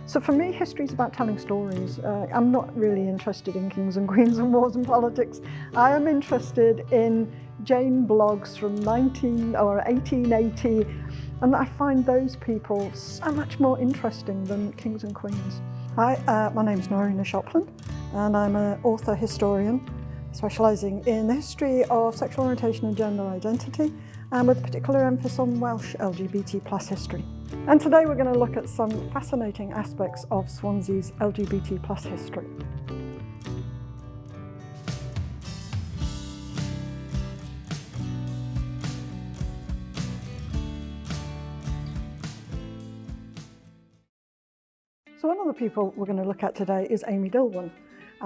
So for me, history is about telling stories. I'm not really interested in kings and queens and wars and politics. I am interested in Jane blogs from 1880, and I find those people so much more interesting than kings and queens. Hi, my name is Norina Shopland, and I'm an author historian specialising in the history of sexual orientation and gender identity, and with a particular emphasis on Welsh LGBT+ history. And today we're going to look at some fascinating aspects of Swansea's LGBT+ history. So one of the people we're going to look at today is Amy Dilone.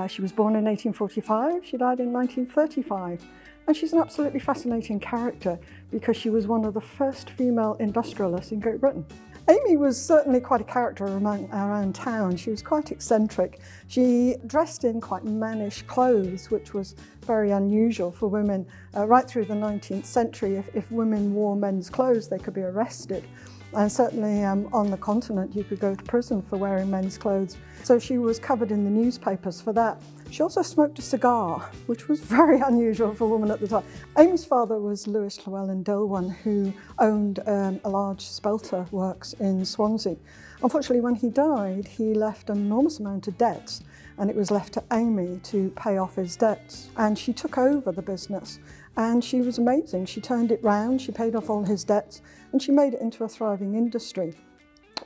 She was born in 1845, she died in 1935. And she's an absolutely fascinating character because she was one of the first female industrialists in Great Britain. Amy was certainly quite a character around town. She was quite eccentric. She dressed in quite mannish clothes, which was very unusual for women. Right through the 19th century, if women wore men's clothes, they could be arrested. And certainly on the continent, you could go to prison for wearing men's clothes. So she was covered in the newspapers for that. She also smoked a cigar, which was very unusual for a woman at the time. Amy's father was Lewis Llewellyn Dilone, who owned a large spelter works in Swansea. Unfortunately, when he died, he left an enormous amount of debts, and it was left to Amy to pay off his debts. And she took over the business, and she was amazing. She turned it round, she paid off all his debts, and she made it into a thriving industry.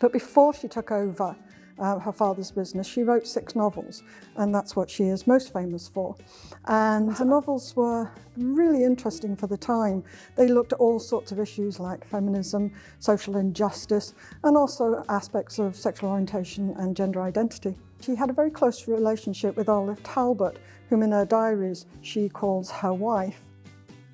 But before she took over her father's business, she wrote 6 novels, and that's what she is most famous for. And her novels were really interesting for the time. They looked at all sorts of issues like feminism, social injustice, and also aspects of sexual orientation and gender identity. She had a very close relationship with Olive Talbot, whom in her diaries she calls her wife.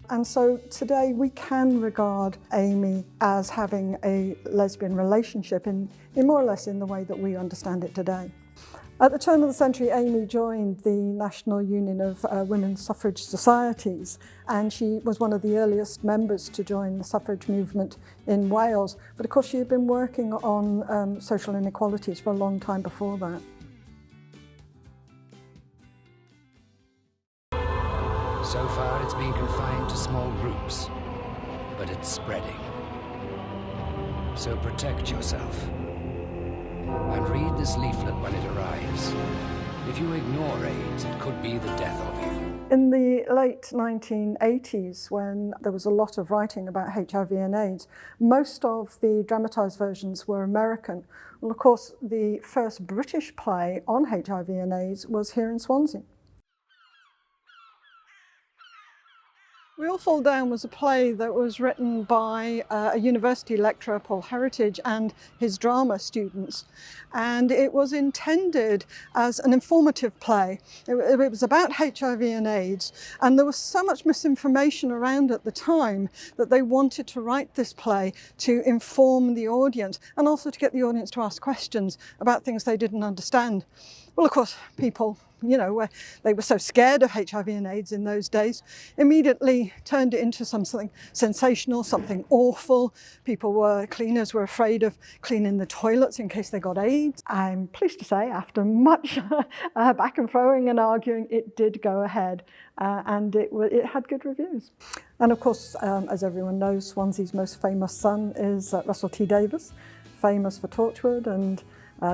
And so today we can regard Amy as having a lesbian relationship in more or less in the way that we understand it today. At the turn of the century, Amy joined the National Union of Women's Suffrage Societies, and she was one of the earliest members to join the suffrage movement in Wales. But of course, she had been working on social inequalities for a long time before that. So far, it's been confined to small groups, but it's spreading. So protect yourself. And read this leaflet when it arrives. If you ignore AIDS, it could be the death of you. In the late 1980s, when there was a lot of writing about HIV and AIDS, most of the dramatised versions were American. Well, of course, the first British play on HIV and AIDS was here in Swansea. We All Fall Down was a play that was written by a university lecturer, Paul Heritage, and his drama students. And it was intended as an informative play. It was about HIV and AIDS, and there was so much misinformation around at the time that they wanted to write this play to inform the audience and also to get the audience to ask questions about things they didn't understand. Well, of course, people, they were so scared of HIV and AIDS in those days, immediately turned it into something sensational, something awful. Cleaners were afraid of cleaning the toilets in case they got AIDS. I'm pleased to say, after much back and throwing and arguing, it did go ahead, and it had good reviews. And of course, as everyone knows, Swansea's most famous son is Russell T Davies, famous for Torchwood and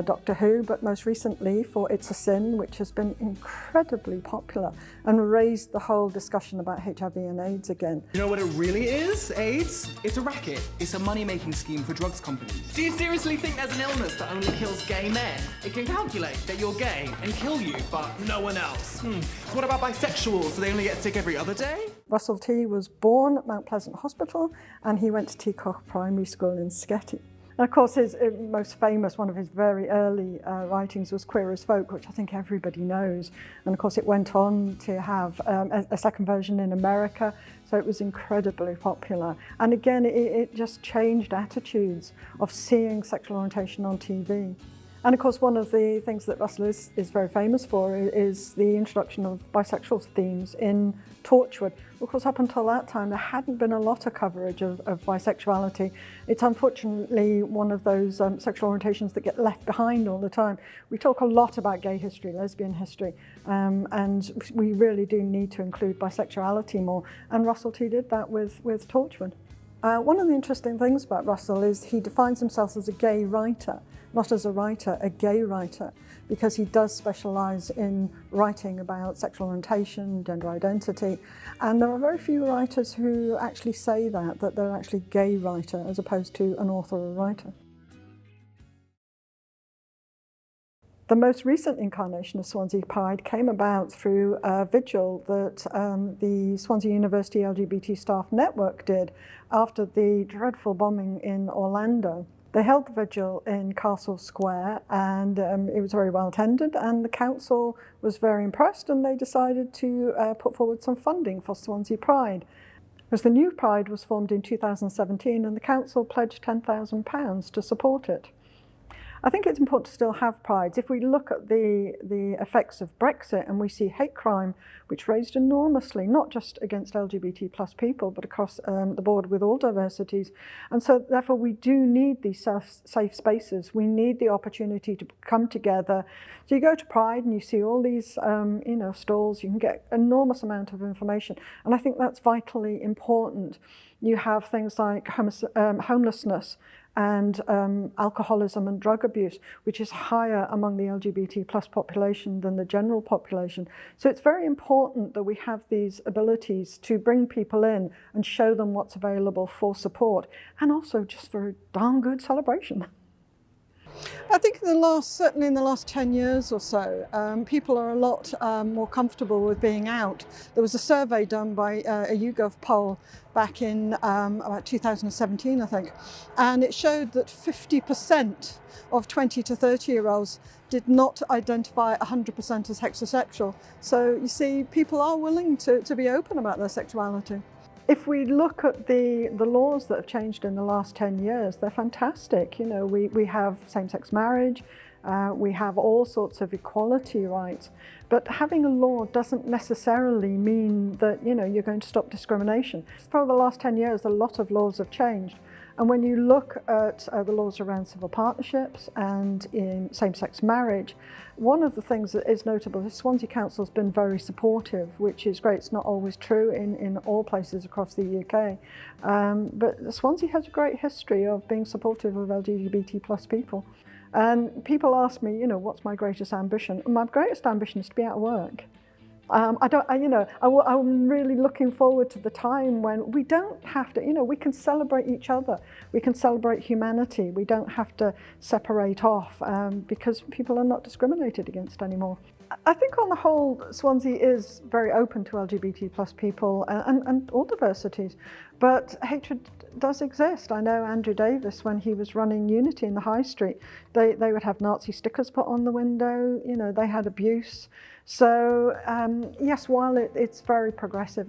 Doctor Who, but most recently for It's a Sin, which has been incredibly popular and raised the whole discussion about HIV and AIDS again. You know what it really is, AIDS? It's a racket. It's a money-making scheme for drugs companies. Do you seriously think there's an illness that only kills gay men? It can calculate that you're gay and kill you, but no one else. So what about bisexuals? Do they only get sick every other day? Russell T was born at Mount Pleasant Hospital, and he went to Teacock Primary School in Sketty. And of course, his most famous, one of his very early writings was Queer as Folk, which I think everybody knows. And of course, it went on to have a second version in America, so it was incredibly popular. And again, it just changed attitudes of seeing sexual orientation on TV. And of course, one of the things that Russell is very famous for is the introduction of bisexual themes in Torchwood. Of course, up until that time, there hadn't been a lot of coverage of bisexuality. It's unfortunately one of those sexual orientations that get left behind all the time. We talk a lot about gay history, lesbian history, and we really do need to include bisexuality more. And Russell T did that with Torchwood. One of the interesting things about Russell is he defines himself as a gay writer, not as a writer, a gay writer, because he does specialise in writing about sexual orientation, gender identity, and there are very few writers who actually say that they're actually a gay writer as opposed to an author or writer. The most recent incarnation of Swansea Pride came about through a vigil that the Swansea University LGBT Staff Network did after the dreadful bombing in Orlando. They held the vigil in Castle Square, and it was very well attended, and the council was very impressed, and they decided to put forward some funding for Swansea Pride. Because the new Pride was formed in 2017 and the council pledged £10,000 to support it. I think it's important to still have prides. If we look at the effects of Brexit and we see hate crime, which raised enormously, not just against LGBT plus people, but across the board with all diversities. And so therefore we do need these safe spaces. We need the opportunity to come together. So you go to Pride and you see all these stalls, you can get enormous amount of information. And I think that's vitally important. You have things like homelessness and alcoholism and drug abuse, which is higher among the LGBT plus population than the general population. So it's very important that we have these abilities to bring people in and show them what's available for support, and also just for a darn good celebration. I think certainly in the last 10 years or so, people are a lot more comfortable with being out. There was a survey done by a YouGov poll back in about 2017, I think, and it showed that 50% of 20 to 30-year-olds did not identify 100% as heterosexual. So you see, people are willing to be open about their sexuality. If we look at the laws that have changed in the last 10 years, they're fantastic. You know, we have same-sex marriage, we have all sorts of equality rights, but having a law doesn't necessarily mean that, you're going to stop discrimination. For the last 10 years, a lot of laws have changed. And when you look at the laws around civil partnerships and in same-sex marriage, one of the things that is notable is Swansea Council has been very supportive, which is great. It's not always true in all places across the UK. But Swansea has a great history of being supportive of LGBT plus people. And people ask me, what's my greatest ambition? And my greatest ambition is to be out of work. I'm really looking forward to the time when we don't have to, we can celebrate each other. We can celebrate humanity. We don't have to separate off because people are not discriminated against anymore. I think on the whole, Swansea is very open to LGBT plus people and all diversities, but hatred does exist. I know Andrew Davis, when he was running Unity in the High Street, they would have Nazi stickers put on the window, they had abuse. So yes, while it's very progressive,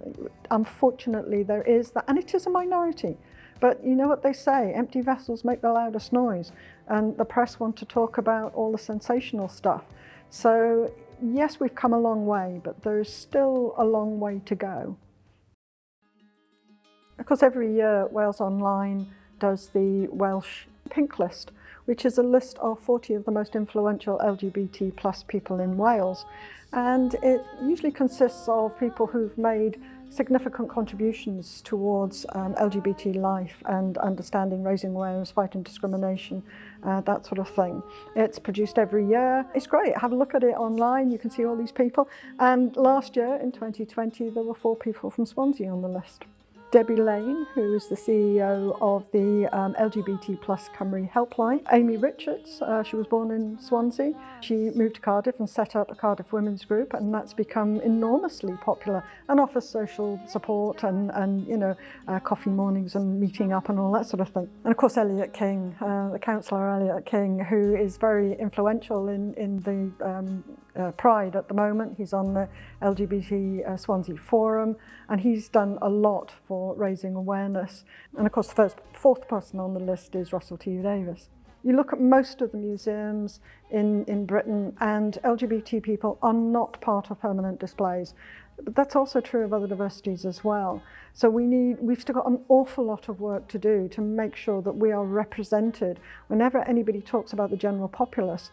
unfortunately there is that, and it is a minority. But you know what they say, empty vessels make the loudest noise, and the press want to talk about all the sensational stuff. So yes, we've come a long way, but there's still a long way to go. Of course, every year Wales Online does the Welsh Pink List, which is a list of 40 of the most influential LGBT plus people in Wales. And it usually consists of people who've made significant contributions towards LGBT life and understanding, raising awareness, fighting discrimination, that sort of thing. It's produced every year. It's great. Have a look at it online. You can see all these people. And last year, in 2020, there were 4 people from Swansea on the list. Dilone, who is the CEO of the LGBT plus Cymru helpline. Amy Richards, she was born in Swansea. She moved to Cardiff and set up a Cardiff Women's Group, and that's become enormously popular and offers social support and coffee mornings and meeting up and all that sort of thing. And of course Elliot King, the councillor Elliot King, who is very influential in the Pride at the moment. He's on the LGBT Swansea Forum, and he's done a lot for raising awareness. And of course the fourth person on the list is Russell T Davis. You look at most of the museums in Britain, and LGBT people are not part of permanent displays. But that's also true of other diversities as well. So we've still got an awful lot of work to do to make sure that we are represented. Whenever anybody talks about the general populace,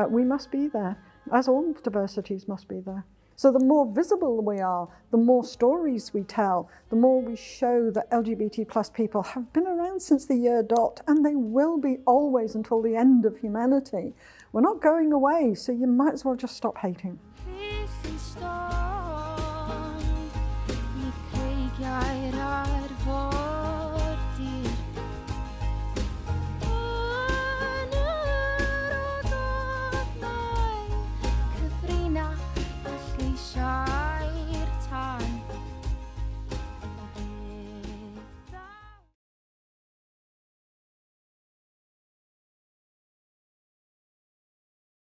we must be there, as all diversities must be there. So the more visible we are, the more stories we tell, the more we show that LGBT plus people have been around since the year dot, and they will be always until the end of humanity. We're not going away, so you might as well just stop hating.